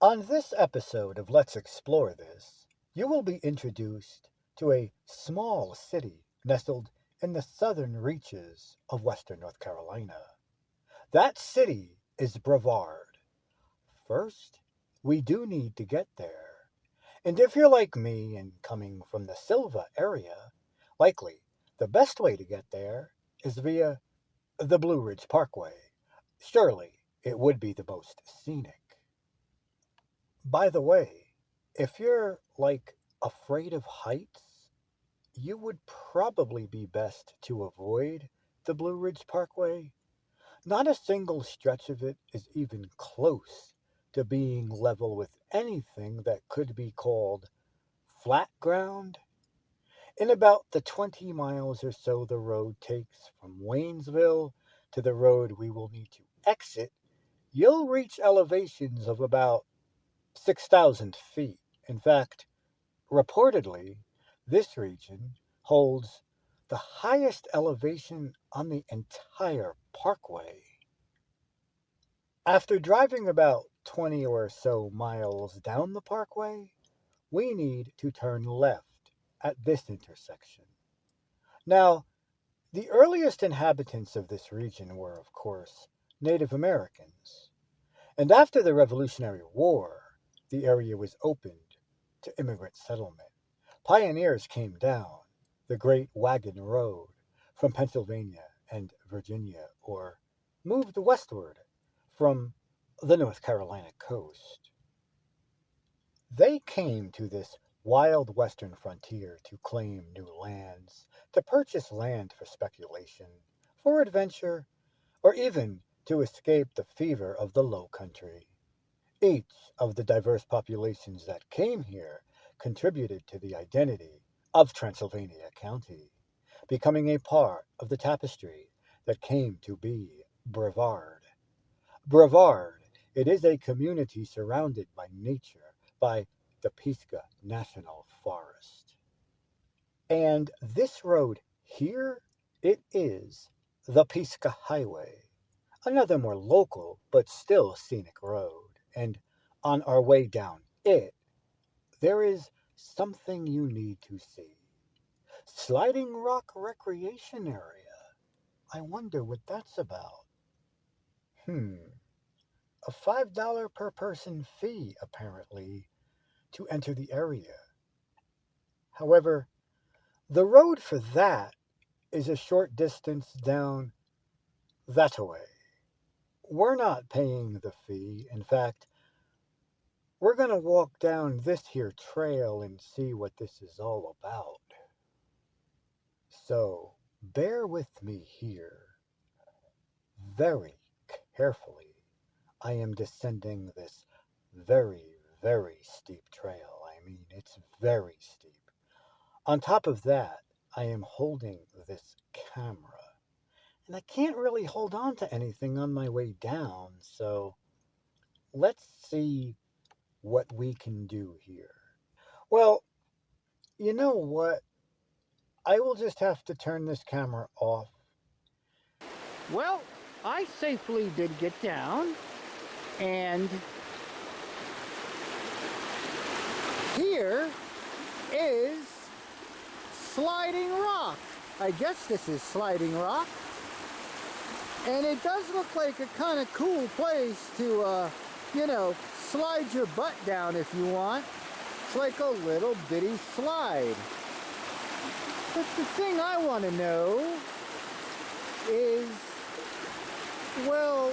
On this episode of Let's Explore This, you will be introduced to a small city nestled in the southern reaches of western North Carolina. That city is Brevard. First, we do need to get there. And if you're like me and coming from the Silva area, likely the best way to get there is via the Blue Ridge Parkway. Surely it would be the most scenic. By the way, if you're like afraid of heights, you would probably be best to avoid the Blue Ridge Parkway. Not a single stretch of it is even close to being level with anything that could be called flat ground. In about the 20 miles or so the road takes from Waynesville to the road we will need to exit, you'll reach elevations of about 6,000 feet. In fact, reportedly, this region holds the highest elevation on the entire parkway. After driving about 20 or so miles down the parkway, we need to turn left at this intersection. Now, the earliest inhabitants of this region were, of course, Native Americans. And after the Revolutionary War, the area was opened to immigrant settlement. Pioneers came down the Great Wagon Road from Pennsylvania and Virginia, or moved westward from the North Carolina coast. They came to this wild western frontier to claim new lands, to purchase land for speculation, for adventure, or even to escape the fever of the low country. Each of the diverse populations that came here contributed to the identity of Transylvania County, becoming a part of the tapestry that came to be Brevard. Brevard, it is a community surrounded by nature, by the Pisgah National Forest. And this road here, it is the Pisgah Highway, another more local but still scenic road. And on our way down it, there is something you need to see. Sliding Rock Recreation Area. I wonder what that's about. Hmm, a $5 per person fee, apparently, to enter the area. However, the road for that is a short distance down that way. We're not paying the fee. In fact, we're going to walk down this here trail and see what this is all about. So, bear with me here. Very carefully, I am descending this very, very steep trail. I mean, it's very steep. On top of that, I am holding this camera. And I can't really hold on to anything on my way down, so let's see what we can do here. Well, you know what? I will just have to turn this camera off. Well, I safely did get down, and here is Sliding Rock. I guess this is Sliding Rock. And it does look like a kind of cool place to, slide your butt down if you want. It's like a little bitty slide. But the thing I want to know is, well,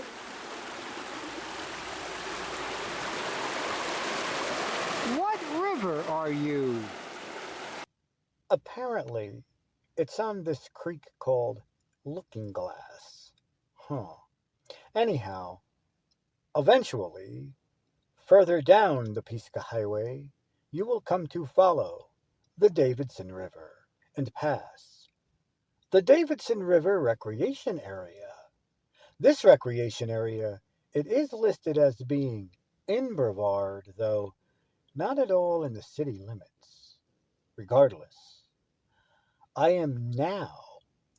what river are you? Apparently, it's on this creek called Looking Glass. Huh. Anyhow, eventually, further down the Pisgah Highway, you will come to follow the Davidson River and pass the Davidson River Recreation Area. This recreation area, it is listed as being in Brevard, though not at all in the city limits. Regardless, I am now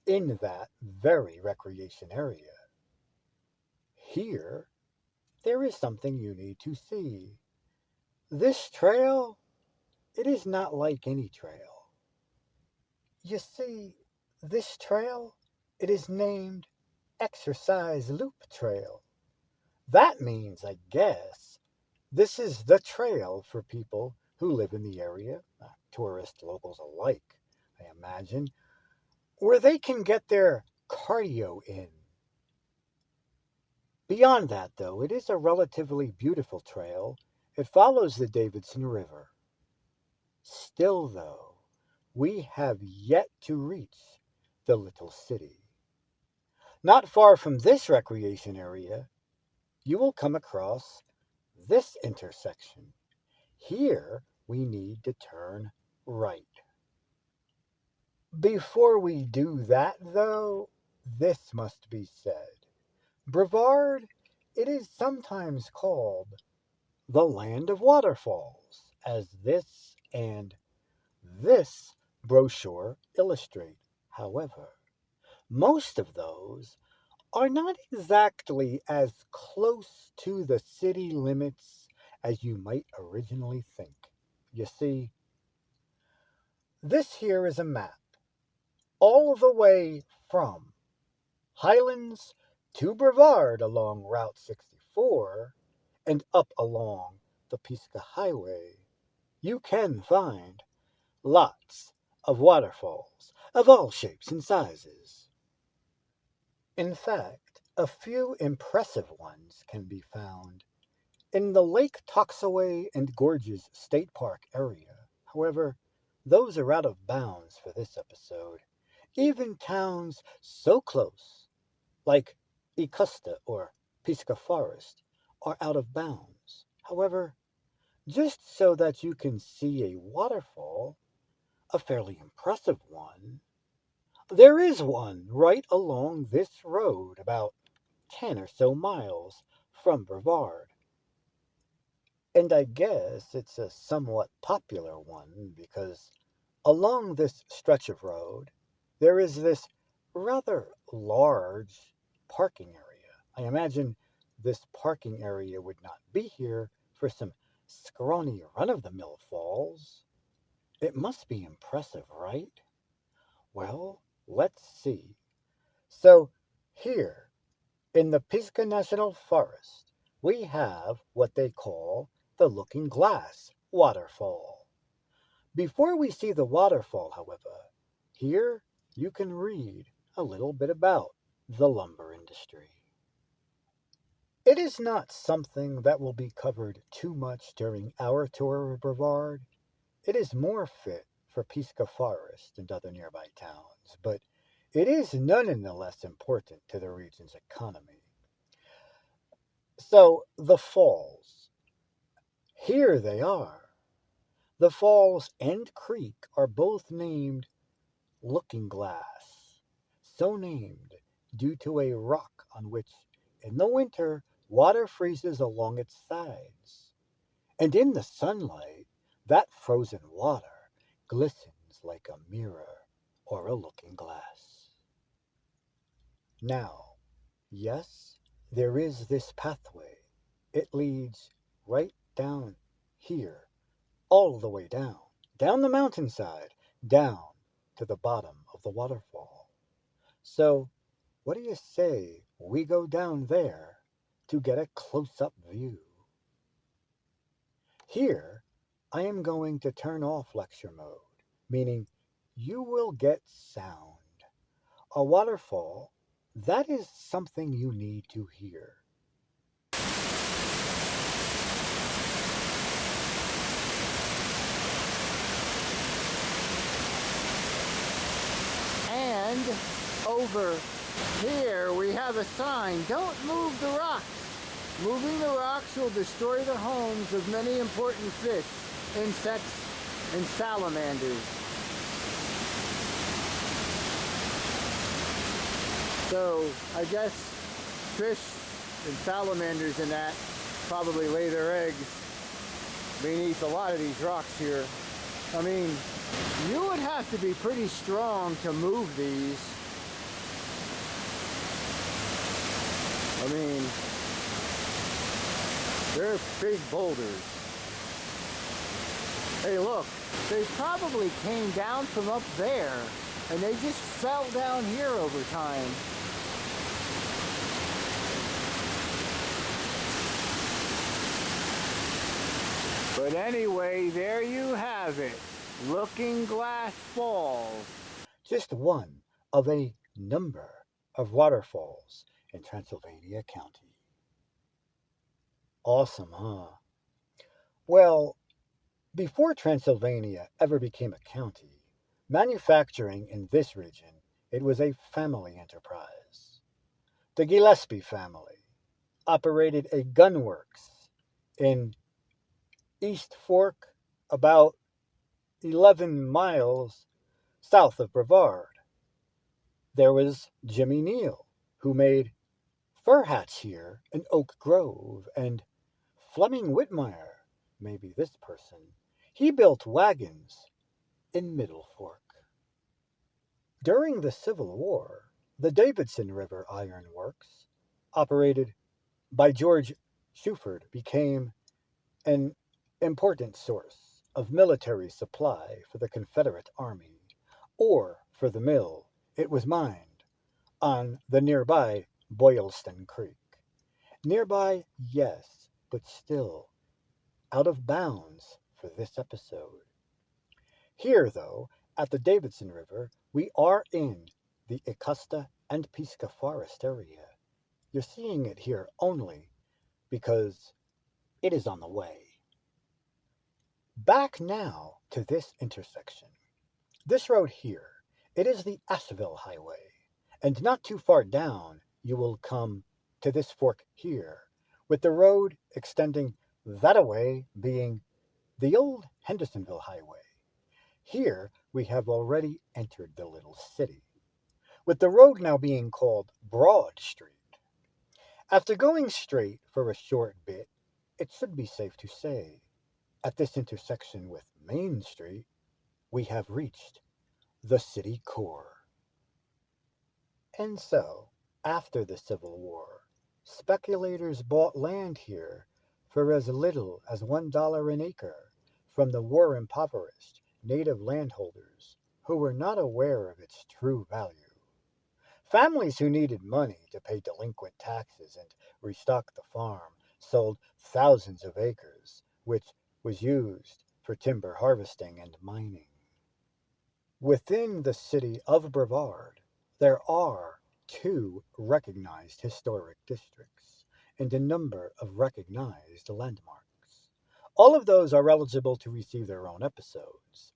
in that very recreation area. Here, there is something you need to see. This trail, it is not like any trail. You see, this trail, it is named Exercise Loop Trail. That means, I guess, this is the trail for people who live in the area, tourists, locals alike, I imagine, where they can get their cardio in. Beyond that, though, it is a relatively beautiful trail. It follows the Davidson River. Still, though, we have yet to reach the little city. Not far from this recreation area, you will come across this intersection. Here, we need to turn right. Before we do that, though, this must be said. Brevard, it is sometimes called the land of waterfalls, as this and this brochure illustrate. However, most of those are not exactly as close to the city limits as you might originally think. You see, this here is a map all the way from Highlands to Brevard along Route 64 and up along the Pisgah Highway. You can find lots of waterfalls of all shapes and sizes. In fact, a few impressive ones can be found in the Lake Toxaway and Gorges State Park area. However, those are out of bounds for this episode. Even towns so close, like Ecusta or Pisgah Forest, are out of bounds. However, just so that you can see a waterfall, a fairly impressive one, there is one right along this road about 10 or so miles from Brevard. And I guess it's a somewhat popular one because along this stretch of road, there is this rather large parking area. I imagine this parking area would not be here for some scrawny run of the mill falls. It must be impressive, right? Well, let's see. So, here in the Pisgah National Forest, we have what they call the Looking Glass Waterfall. Before we see the waterfall, however, here you can read a little bit about the lumber industry. It is not something that will be covered too much during our tour of Brevard. It is more fit for Pisgah Forest and other nearby towns, but it is none the less important to the region's economy. So, the falls. Here they are. The falls and creek are both named Looking Glass, so named due to a rock on which, in the winter, water freezes along its sides. And in the sunlight, that frozen water glistens like a mirror or a looking glass. Now, yes, there is this pathway. It leads right down here, all the way down the mountainside, down to the bottom of the waterfall. So, what do you say we go down there to get a close up view? Here, I am going to turn off lecture mode, meaning you will get sound. A waterfall, that is something you need to hear. And over here we have a sign, don't move the rocks. Moving the rocks will destroy the homes of many important fish, insects, and salamanders. So I guess fish and salamanders and that probably lay their eggs beneath a lot of these rocks here. I mean, you would have to be pretty strong to move these. I mean, they're big boulders. Hey, look, they probably came down from up there and they just fell down here over time. But anyway, there you have it. Looking Glass Falls. Just one of a number of waterfalls in Transylvania County. Awesome, huh? Well, before Transylvania ever became a county, manufacturing in this region, it was a family enterprise. The Gillespie family operated a gunworks in East Fork, about 11 miles south of Brevard. There was Jimmy Neal, who made fur hats here in Oak Grove, and Fleming Whitmire, maybe this person, he built wagons in Middle Fork. During the Civil War, the Davidson River Iron Works, operated by George Shuford, became an important source of military supply for the Confederate Army, or for the mill it was mined on the nearby Boylston Creek. Nearby, yes, but still out of bounds for this episode. Here, though, at the Davidson River, we are in the Icusta and Pisgah Forest area. You're seeing it here only because it is on the way. Back now to this intersection. This road here, it is the Asheville Highway, and not too far down you will come to this fork here, with the road extending that away being the old Hendersonville Highway. Here we have already entered the little city, with the road now being called Broad Street. After going straight for a short bit, it should be safe to say, at this intersection with Main Street, we have reached the city core. And so, after the Civil War, speculators bought land here for as little as $1 an acre from the war impoverished native landholders who were not aware of its true value. Families who needed money to pay delinquent taxes and restock the farm sold thousands of acres, which was used for timber harvesting and mining. Within the city of Brevard, there are two recognized historic districts and a number of recognized landmarks. All of those are eligible to receive their own episodes.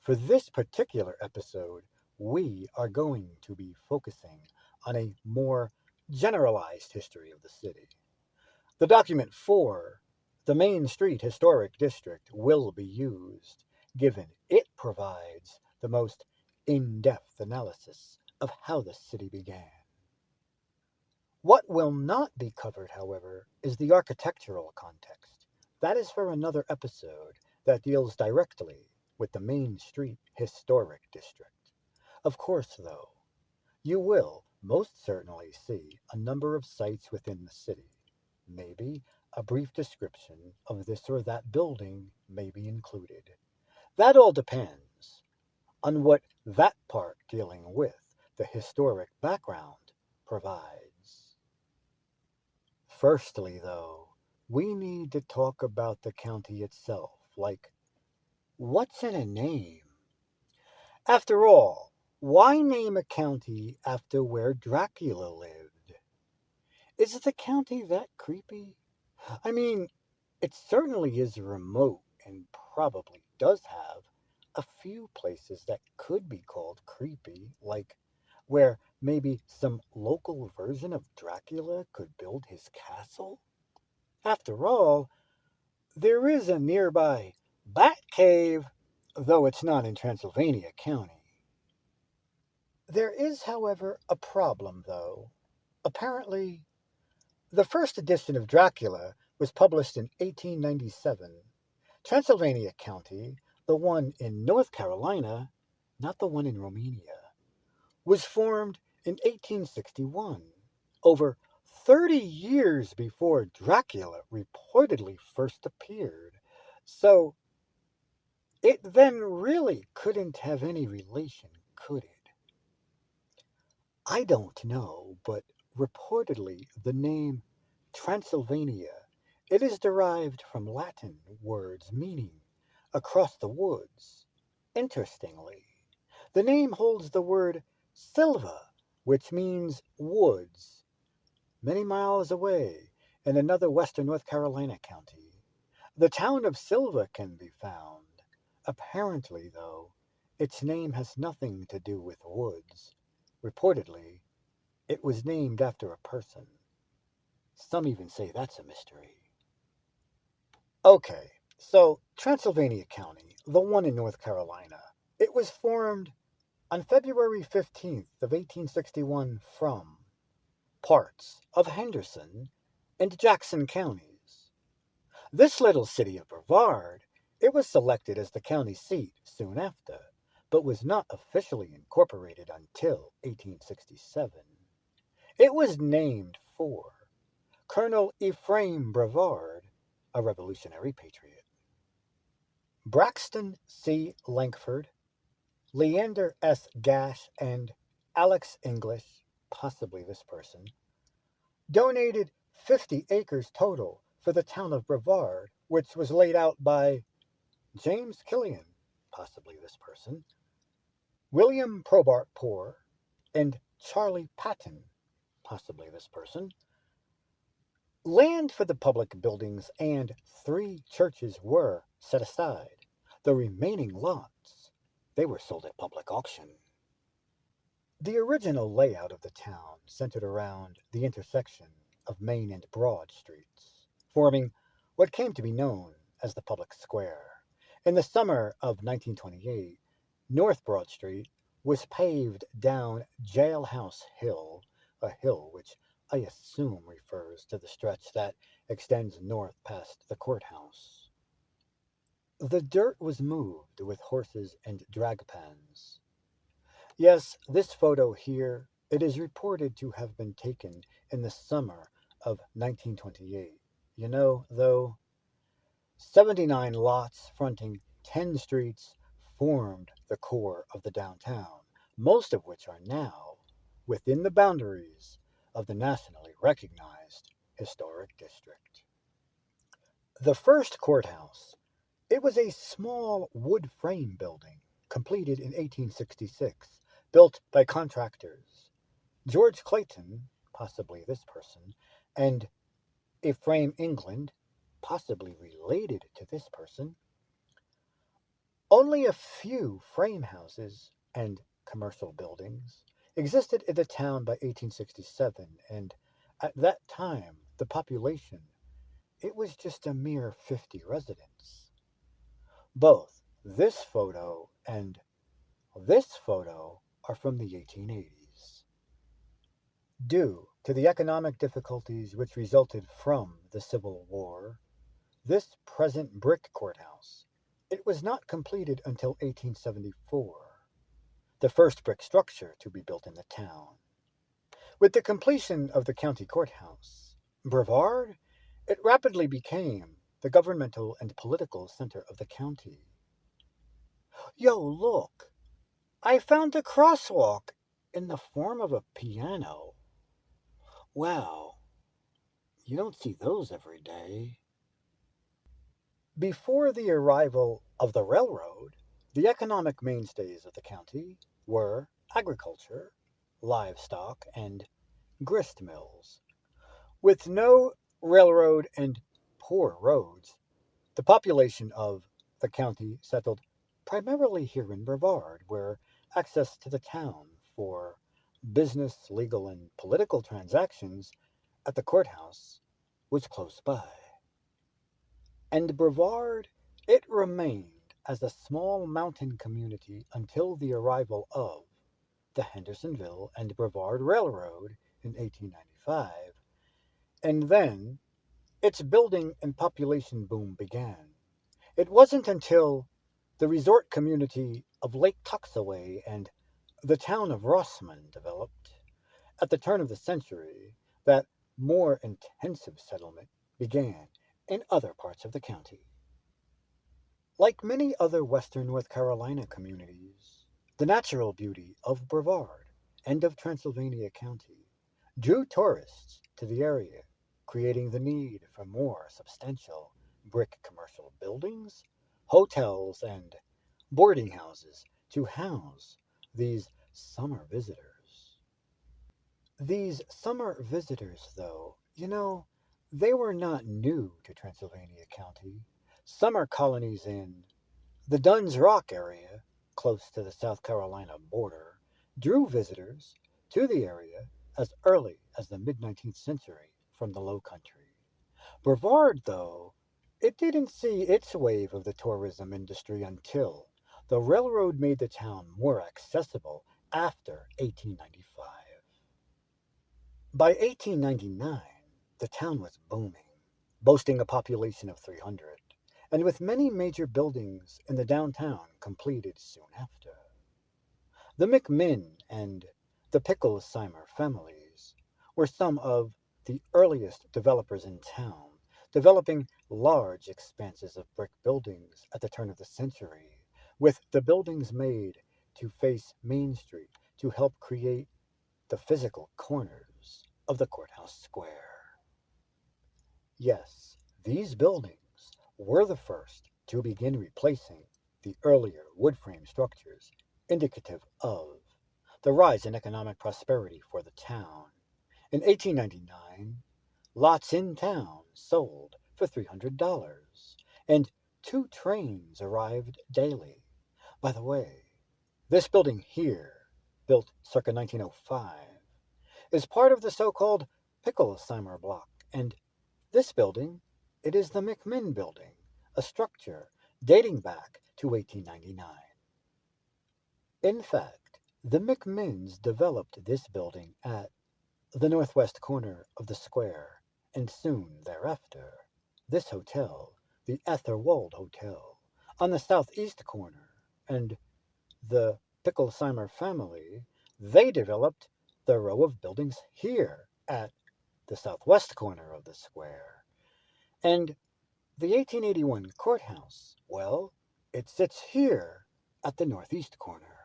For this particular episode, we are going to be focusing on a more generalized history of the city. The document for the Main Street Historic District will be used, given it provides the most in-depth analysis of how the city began. What will not be covered, however, is the architectural context. That is for another episode that deals directly with the Main Street Historic District. Of course, though, you will most certainly see a number of sites within the city. Maybe a brief description of this or that building may be included. That all depends on what that part dealing with the historic background provides. Firstly, though, we need to talk about the county itself, like, what's in a name? After all, why name a county after where Dracula lived? Is the county that creepy? I mean, it certainly is remote and probably does have a few places that could be called creepy, like where maybe some local version of Dracula could build his castle. After all, there is a nearby Bat Cave, though it's not in Transylvania County. There is, however, a problem, though. Apparently, the first edition of Dracula was published in 1897. Transylvania County, the one in North Carolina, not the one in Romania, was formed in 1861, over 30 years before Dracula reportedly first appeared. So, It then really couldn't have any relation, could it? I don't know, but reportedly the name Transylvania, it is derived from Latin words meaning across the woods. Interestingly, the name holds the word silva, which means woods, many miles away in another western North Carolina county. The town of Silva can be found. Apparently, though, its name has nothing to do with woods. Reportedly, it was named after a person. Some even say that's a mystery. Okay, so Transylvania County, the one in North Carolina, it was formed on February 15th of 1861 from parts of Henderson and Jackson counties. This little city of Brevard, it was selected as the county seat soon after, but was not officially incorporated until 1867. It was named for Colonel Ephraim Brevard, a Revolutionary patriot. Braxton C. Lankford, Leander S. Gash, and Alex English, possibly this person, donated 50 acres total for the town of Brevard, which was laid out by James Killian, possibly this person, William Probart Poor, and Charlie Patton, possibly this person. Land for the public buildings and 3 churches were set aside. The remaining lots, they were sold at public auction. The original layout of the town centered around the intersection of Main and Broad streets, forming what came to be known as the public square. In the summer of 1928, North Broad Street was paved down Jailhouse Hill, a hill which I assume refers to the stretch that extends north past the courthouse. The dirt was moved with horses and drag pans. Yes, this photo here, it is reported to have been taken in the summer of 1928. You know, though, 79 lots fronting 10 streets formed the core of the downtown, most of which are now within the boundaries of the nationally recognized historic district. The first courthouse, it was a small wood frame building completed in 1866, built by contractors George Clayton, possibly this person, and Ephraim England, possibly related to this person. Only a few frame houses and commercial buildings existed in the town by 1867, and at that time the population, it was just a mere 50 residents. Both this photo and this photo are from the 1880s. Due to the economic difficulties which resulted from the Civil War, this present brick courthouse, it was not completed until 1874, the first brick structure to be built in the town. With the completion of the county courthouse, Brevard, it rapidly became the governmental and political center of the county. Yo, look, I found a crosswalk in the form of a piano. Wow, you don't see those every day. Before the arrival of the railroad, the economic mainstays of the county were agriculture, livestock, and grist mills. With no railroad and poor roads, the population of the county settled primarily here in Brevard, where access to the town for business, legal, and political transactions at the courthouse was close by. And Brevard, it remained as a small mountain community until the arrival of the Hendersonville and Brevard Railroad in 1895, and then its building and population boom began. It wasn't until the resort community of Lake Toxaway and the town of Rossman developed at the turn of the century that more intensive settlement began in other parts of the county. Like many other western North Carolina communities, the natural beauty of Brevard and of Transylvania County drew tourists to the area, creating the need for more substantial brick commercial buildings, hotels, and boarding houses to house these summer visitors. These summer visitors, though, they were not new to Transylvania County. Summer colonies in the Dunn's Rock area, close to the South Carolina border, drew visitors to the area as early as the mid 19th century from the Low Country. Brevard, though, it didn't see its wave of the tourism industry until the railroad made the town more accessible after 1895. By 1899, the town was booming, boasting a population of 300, and with many major buildings in the downtown completed soon after. The McMinn and the Picklesheimer families were some of the earliest developers in town, developing large expanses of brick buildings at the turn of the century, with the buildings made to face Main Street to help create the physical corners of the courthouse square. Yes, these buildings were the first to begin replacing the earlier wood frame structures, indicative of the rise in economic prosperity for the town. In 1899, lots in town sold for $300, and two trains arrived daily. By the way, this building here, built circa 1905, is part of the so-called Picklesheimer block, and this building, it is the McMinn Building, a structure dating back to 1899. In fact, the McMinns developed this building at the northwest corner of the square, and soon thereafter, this hotel, the Atherwold Hotel, on the southeast corner, and the Picklesheimer family, they developed the row of buildings here at the southwest corner of the square. And the 1881 courthouse, well, it sits here at the northeast corner.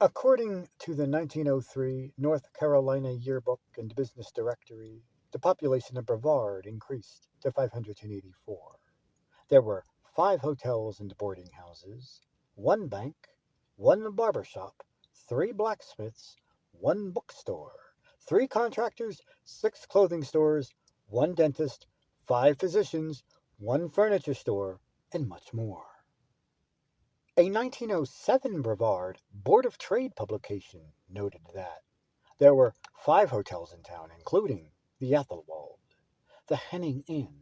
According to the 1903 North Carolina Yearbook and Business Directory, the population of Brevard increased to 584. There were 5 hotels and boarding houses, 1 bank, 1 barber shop, 3 blacksmiths, 1 bookstore, 3 contractors, 6 clothing stores, 1 dentist, 5 physicians, 1 furniture store, and much more. A 1907 Brevard Board of Trade publication noted that there were 5 hotels in town, including the Athelwold, the Henning Inn,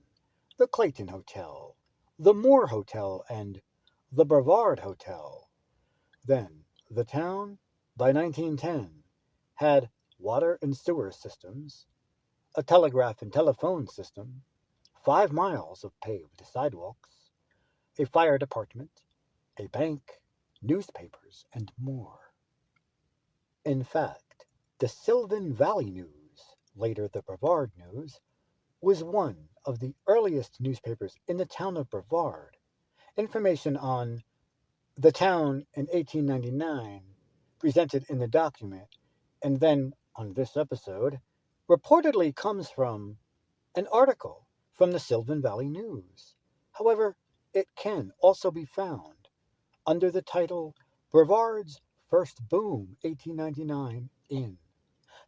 the Clayton Hotel, the Moore Hotel, and the Brevard Hotel. Then, the town, by 1910, had water and sewer systems, a telegraph and telephone system, 5 miles of paved sidewalks, a fire department, a bank, newspapers, and more. In fact, the Sylvan Valley News, later the Brevard News, was one of the earliest newspapers in the town of Brevard. Information on the town in 1899, presented in the document, and then on this episode, reportedly comes from an article from the Sylvan Valley News. However, it can also be found under the title Brevard's First Boom 1899 in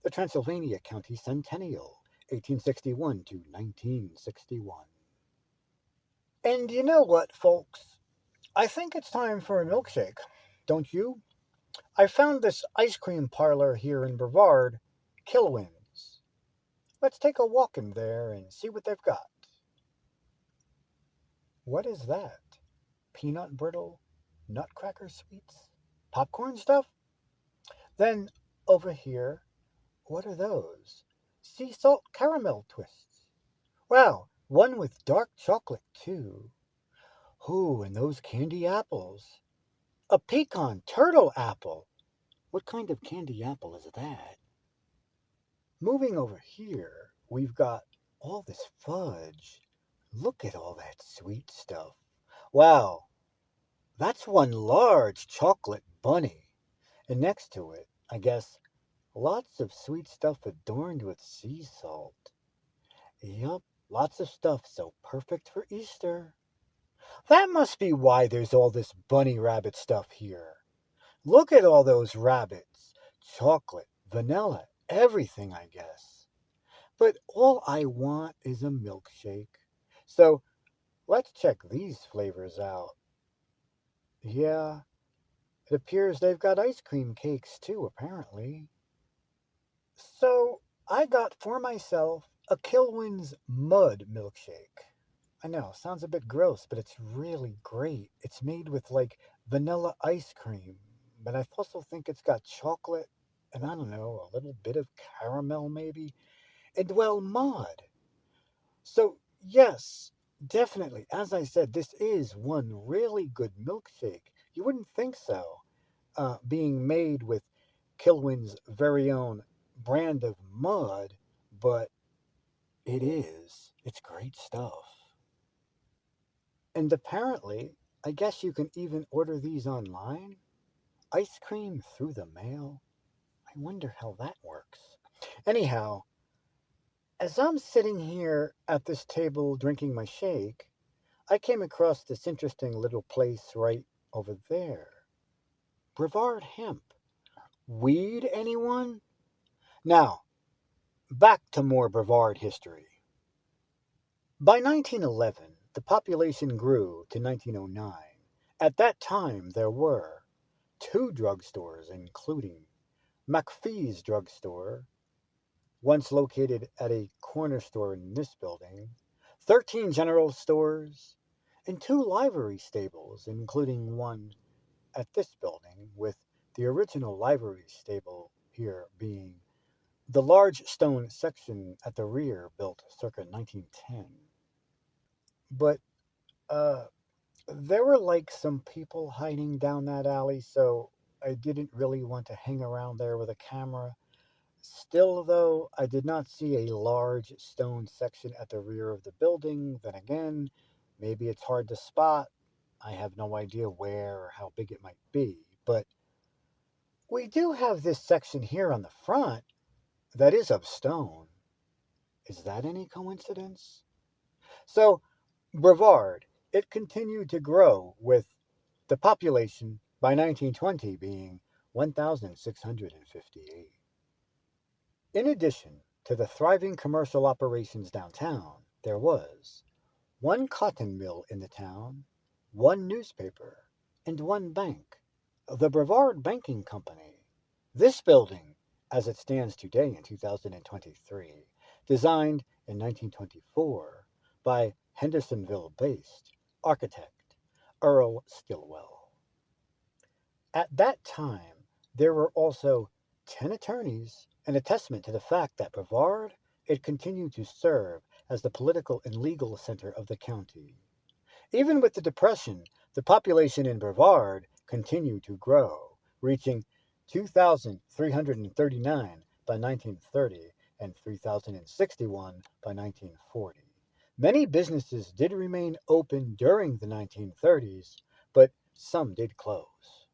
the Transylvania County Centennial 1861 to 1961. And you know what, folks? I think it's time for a milkshake, don't you? I found this ice cream parlor here in Brevard, Kilwin's. Let's take a walk in there and see what they've got. What is that? Peanut brittle nutcracker sweets? Popcorn stuff? Then over here, what are those? Sea salt caramel twists. Wow, one with dark chocolate too. Ooh, and those candy apples. A pecan turtle apple. What kind of candy apple is that? Moving over here, we've got all this fudge. Look at all that sweet stuff. Wow, that's one large chocolate bunny. And next to it, I guess, lots of sweet stuff adorned with sea salt. Yup, lots of stuff so perfect for Easter. That must be why there's all this bunny rabbit stuff here. Look at all those rabbits. Chocolate, vanilla, everything, I guess. But all I want is a milkshake. So let's check these flavors out. Yeah, it appears they've got ice cream cakes too, apparently. So I got for myself a Kilwin's Mud milkshake. I know, sounds a bit gross, but it's really great. It's made with like vanilla ice cream, but I also think it's got chocolate and I don't know, a little bit of caramel maybe, and well, mud. So, yes, definitely, as I said, this is one really good milkshake. You wouldn't think so, being made with Kilwin's very own brand of mud, but it is. It's great stuff. And apparently, I guess you can even order these online. Ice cream through the mail. I wonder how that works. Anyhow, as I'm sitting here at this table drinking my shake, I came across this interesting little place right over there. Brevard hemp. Weed, anyone? Now, back to more Brevard history. By 1911, the population grew to 1909. At that time, there were two drugstores, including McPhee's Drugstore, once located at a corner store in this building, 13 general stores, and two livery stables, including one at this building, with the original livery stable here being the large stone section at the rear built circa 1910. But uh, there were like some people hiding down that alley, so I didn't really want to hang around there with a camera. Still, though, I did not see a large stone section at the rear of the building. Then again, maybe it's hard to spot. I have no idea where or how big it might be. But we do have this section here on the front that is of stone. Is that any coincidence? So, Brevard, it continued to grow with the population by 1920 being 1,658. In addition to the thriving commercial operations downtown, there was one cotton mill in the town, one newspaper, and one bank, the Brevard Banking Company. This building, as it stands today in 2023, designed in 1924 by Hendersonville based architect Earl Stillwell. At that time, there were also 10 attorneys, and a testament to the fact that Brevard it continued to serve as the political and legal center of the county. Even with the Depression, the population in Brevard continued to grow, reaching 2,339 by 1930 and 3,061 by 1940. Many businesses did remain open during the 1930s, but some did close.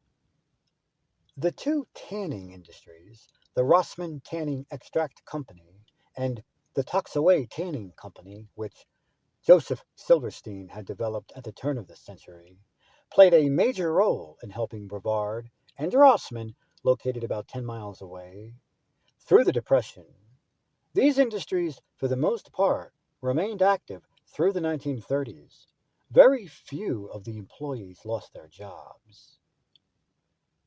The two tanning industries, the Rossman Tanning Extract Company and the Toxaway Tanning Company, which Joseph Silverstein had developed at the turn of the century, played a major role in helping Brevard and Rossman, located about 10 miles away, through the Depression. These industries, for the most part, remained active through the 1930s. Very few of the employees lost their jobs.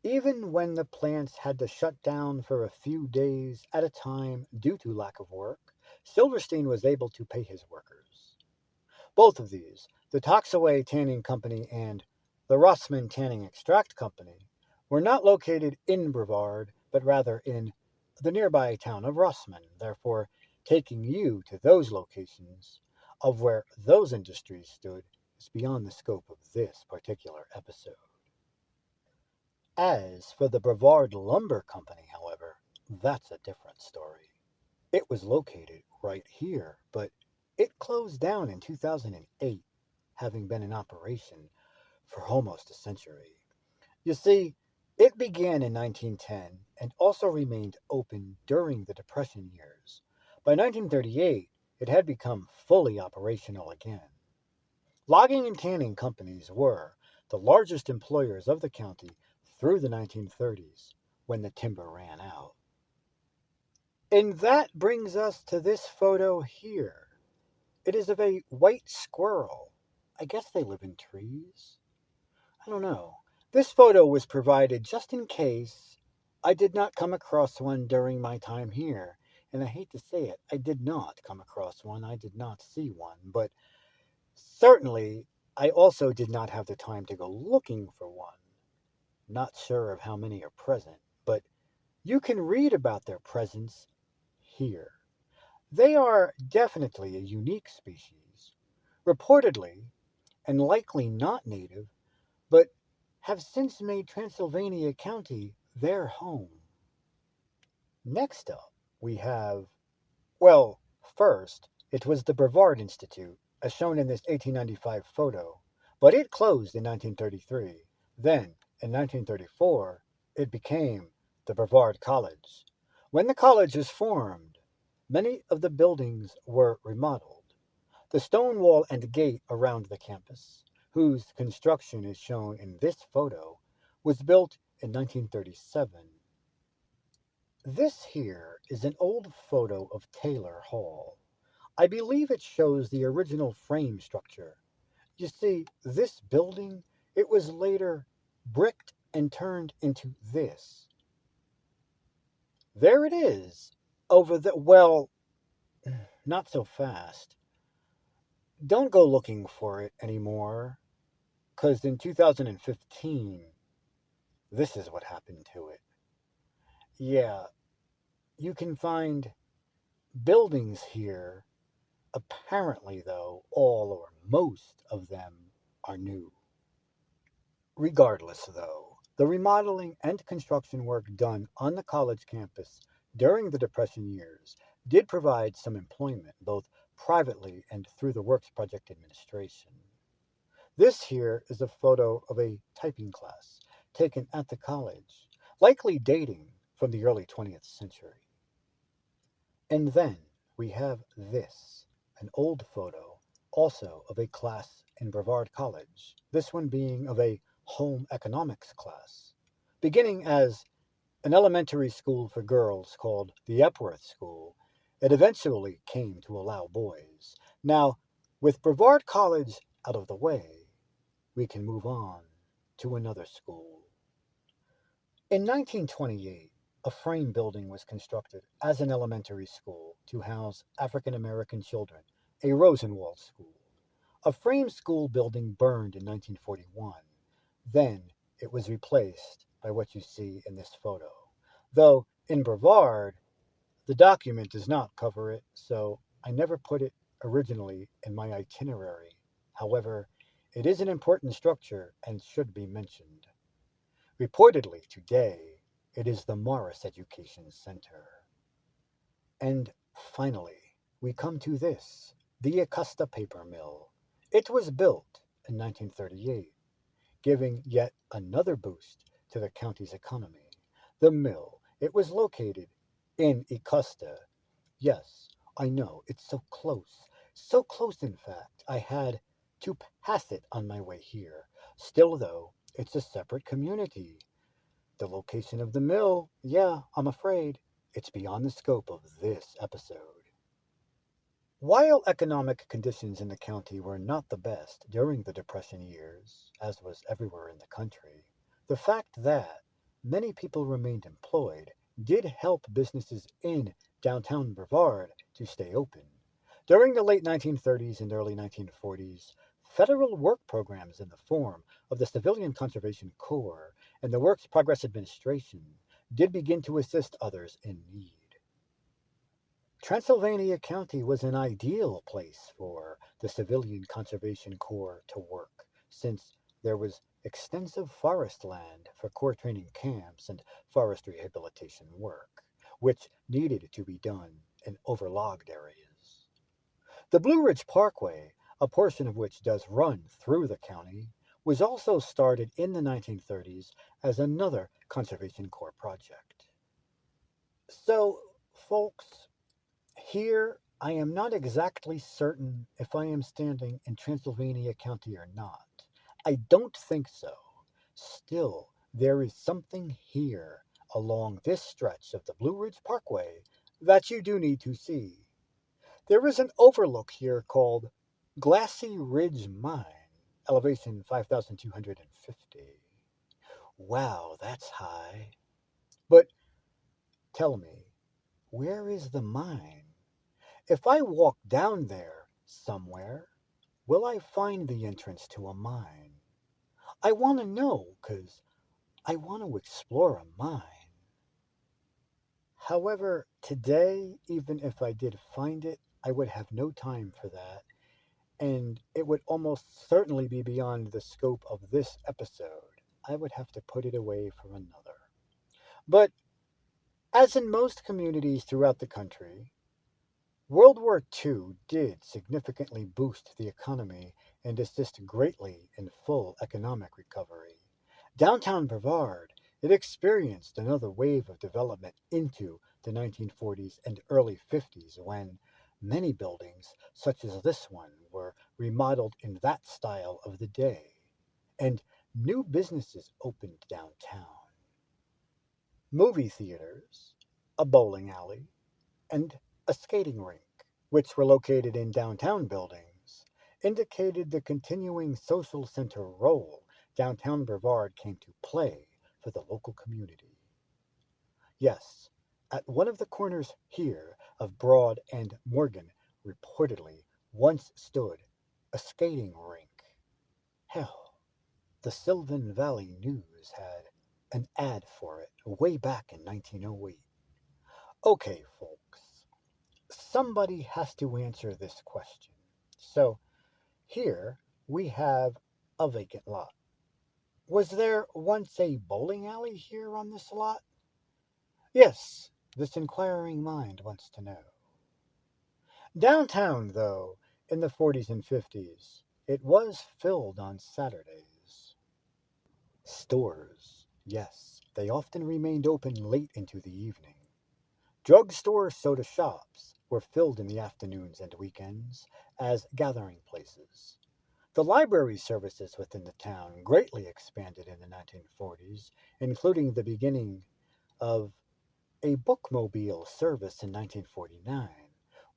Even when the plants had to shut down for a few days at a time due to lack of work, Silverstein was able to pay his workers. Both of these, the Toxaway Tanning Company and the Rossman Tanning Extract Company, were not located in Brevard, but rather in the nearby town of Rossman, therefore taking you to those locations of where those industries stood is beyond the scope of this particular episode. As for the Brevard Lumber Company, however, that's a different story. It was located right here, but it closed down in 2008. having been in operation for almost a century. You see, it began in 1910 and also remained open during the Depression years. By 1938, it had become fully operational again. Logging and canning companies were the largest employers of the county through the 1930s when the timber ran out. And that brings us to this photo here. It is of a white squirrel. I guess they live in trees. I don't know. This photo was provided just in case I did not come across one during my time here. And I hate to say it, I did not come across one. I did not see one. But certainly, I also did not have the time to go looking for one. Not sure of how many are present, but you can read about their presence here. They are definitely a unique species, reportedly and likely not native, but have since made Transylvania County their home. Next up, we have, well, first, it was the Brevard Institute, as shown in this 1895 photo, but it closed in 1933. Then, in 1934, it became the Brevard College. When the college was formed, many of the buildings were remodeled. The stone wall and gate around the campus, whose construction is shown in this photo, was built in 1937. This here is an old photo of Taylor Hall. I believe it shows the original frame structure. You see, this building, it was later bricked and turned into this. There it is, over the, well, not so fast. Don't go looking for it anymore, because in 2015, this is what happened to it. Yeah, you can find buildings here. Apparently, though, all or most of them are new. Regardless, though, the remodeling and construction work done on the college campus during the Depression years did provide some employment, both privately and through the Works Project Administration. This here is a photo of a typing class taken at the college, likely dating from the early 20th century. And then we have this, an old photo, also of a class in Brevard College, this one being of a home economics class, beginning as an elementary school for girls called the Epworth School. It eventually came to allow boys. Now, with Brevard College out of the way, we can move on to another school. In 1928, a frame building was constructed as an elementary school to house African American children, a Rosenwald school. A frame school building burned in 1941. Then it was replaced by what you see in this photo. Though in Brevard, the document does not cover it, so I never put it originally in my itinerary. However, it is an important structure and should be mentioned. Reportedly today, it is the Morris Education Center. And finally, we come to this, the Augusta Paper Mill. It was built in 1938, giving yet another boost to the county's economy. The mill, it was located in Augusta. Yes, I know, it's so close. So close, in fact, I had to pass it on my way here. Still, though, it's a separate community. The location of the mill, yeah, I'm afraid, it's beyond the scope of this episode. While economic conditions in the county were not the best during the Depression years, as was everywhere in the country, the fact that many people remained employed did help businesses in downtown Brevard to stay open. During the late 1930s and early 1940s, federal work programs in the form of the Civilian Conservation Corps and the Works Progress Administration did begin to assist others in need. Transylvania County was an ideal place for the Civilian Conservation Corps to work, since there was extensive forest land for Corps training camps and forest rehabilitation work, which needed to be done in overlogged areas. The Blue Ridge Parkway, a portion of which does run through the county, was also started in the 1930s as another Conservation Corps project. So, folks, here I am not exactly certain if I am standing in Transylvania County or not. I don't think so. Still, there is something here along this stretch of the Blue Ridge Parkway that you do need to see. There is an overlook here called Glassy Ridge Mine, elevation 5,250. Wow, that's high. But tell me, where is the mine? If I walk down there somewhere, will I find the entrance to a mine? I want to know because I want to explore a mine. However, today, even if I did find it, I would have no time for that, and it would almost certainly be beyond the scope of this episode. I would have to put it away for another. But as in most communities throughout the country, World War II did significantly boost the economy and assist greatly in full economic recovery. Downtown Brevard, it experienced another wave of development into the 1940s and early 50s when many buildings, such as this one, were remodeled in that style of the day, and new businesses opened downtown. Movie theaters, a bowling alley, and a skating rink, which were located in downtown buildings, indicated the continuing social center role downtown Brevard came to play for the local community. Yes, at one of the corners here of Broad and Morgan reportedly once stood a skating rink. Hell, the Sylvan Valley News had an ad for it way back in 1908. Okay, folks, somebody has to answer this question. So here we have a vacant lot. Was there once a bowling alley here on this lot? Yes, this inquiring mind wants to know. Downtown, though, in the 40s and 50s, it was filled on Saturdays. Stores, yes, they often remained open late into the evening. Drugstore soda shops were filled in the afternoons and weekends as gathering places. The library services within the town greatly expanded in the 1940s, including the beginning of a bookmobile service in 1949,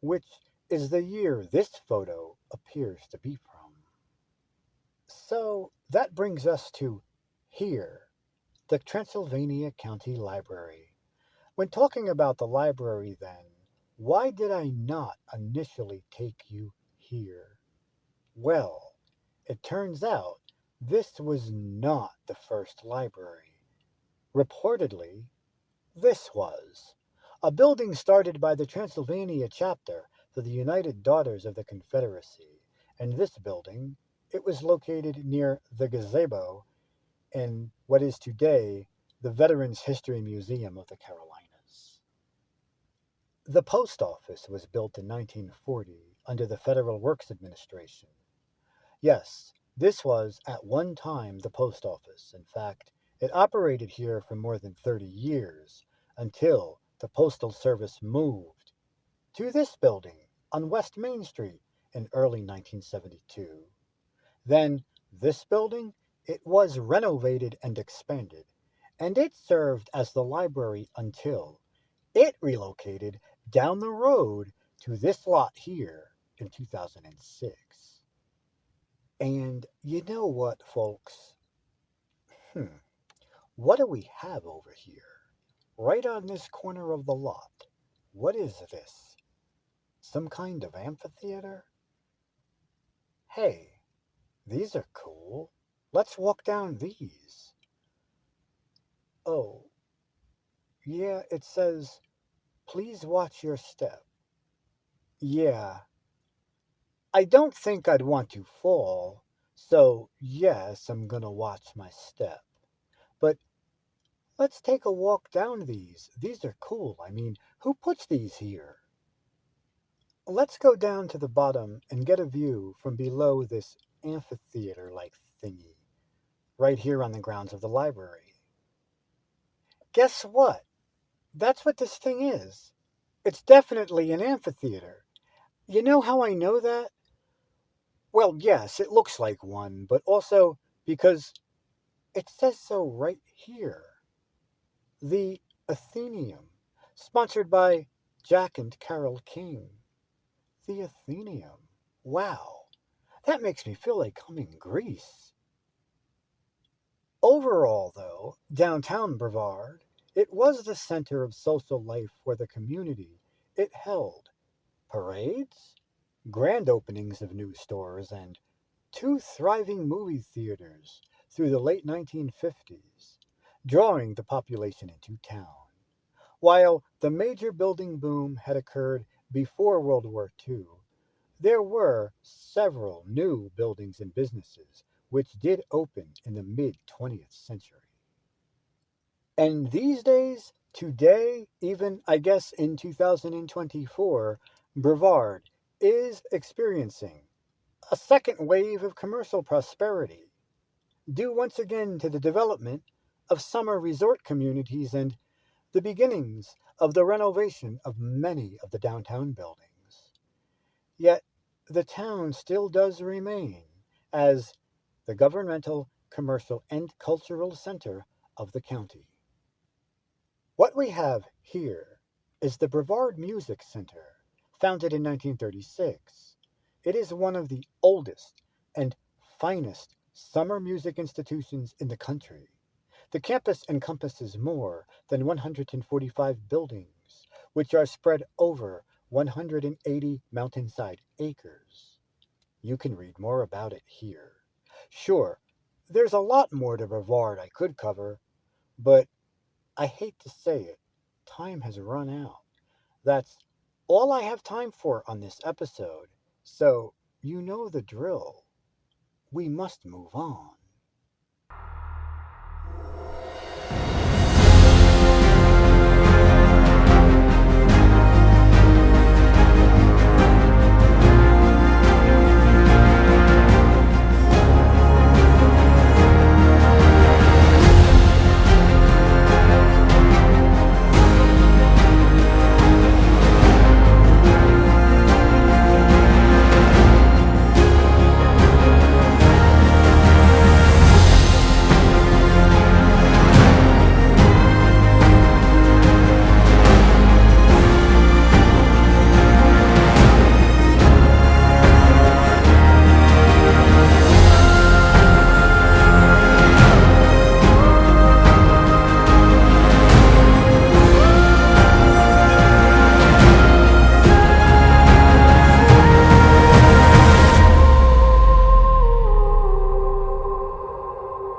which is the year this photo appears to be from. So that brings us to here, the Transylvania County Library. When talking about the library, then, why did I not initially take you here? Well, it turns out this was not the first library. Reportedly, this was a building started by the Transylvania chapter for the United Daughters of the Confederacy, and this building, it was located near the gazebo in what is today the Veterans History Museum of the Carolinas. The post office was built in 1940 under the Federal Works Administration. Yes, this was at one time the post office. In fact, it operated here for more than 30 years until the Postal Service moved to this building on West Main Street in early 1972. Then this building, it was renovated and expanded, and it served as the library until it relocated down the road to this lot here in 2006. And you know what, folks? Hmm, what do we have over here? Right on this corner of the lot. What is this? Some kind of amphitheater? Hey, these are cool. Let's walk down these. Oh, yeah, it says, please watch your step. Yeah, I don't think I'd want to fall, so yes, I'm gonna watch my step. But let's take a walk down these. These are cool. I mean, who puts these here? Let's go down to the bottom and get a view from below this amphitheater like thingy, right here on the grounds of the library. Guess what? That's what this thing is. It's definitely an amphitheater. You know how I know that? Well, yes, it looks like one, but also because it says so right here. The Athenaeum, sponsored by Jack and Carol King. The Athenaeum. Wow, that makes me feel like I'm in Greece. Overall, though, downtown Brevard, it was the center of social life for the community. It held parades, grand openings of new stores, and two thriving movie theaters through the late 1950s, drawing the population into town. While the major building boom had occurred before World War II, there were several new buildings and businesses which did open in the mid 20th century. And these days, today, even I guess in 2024, Brevard is experiencing a second wave of commercial prosperity, due once again to the development of summer resort communities and the beginnings of the renovation of many of the downtown buildings. Yet the town still does remain as the governmental, commercial, and cultural center of the county. What we have here is the Brevard Music Center, founded in 1936. It is one of the oldest and finest summer music institutions in the country. The campus encompasses more than 145 buildings, which are spread over 180 mountainside acres. You can read more about it here. Sure, there's a lot more to Brevard I could cover, but I hate to say it, time has run out. That's all I have time for on this episode, so you know the drill. We must move on.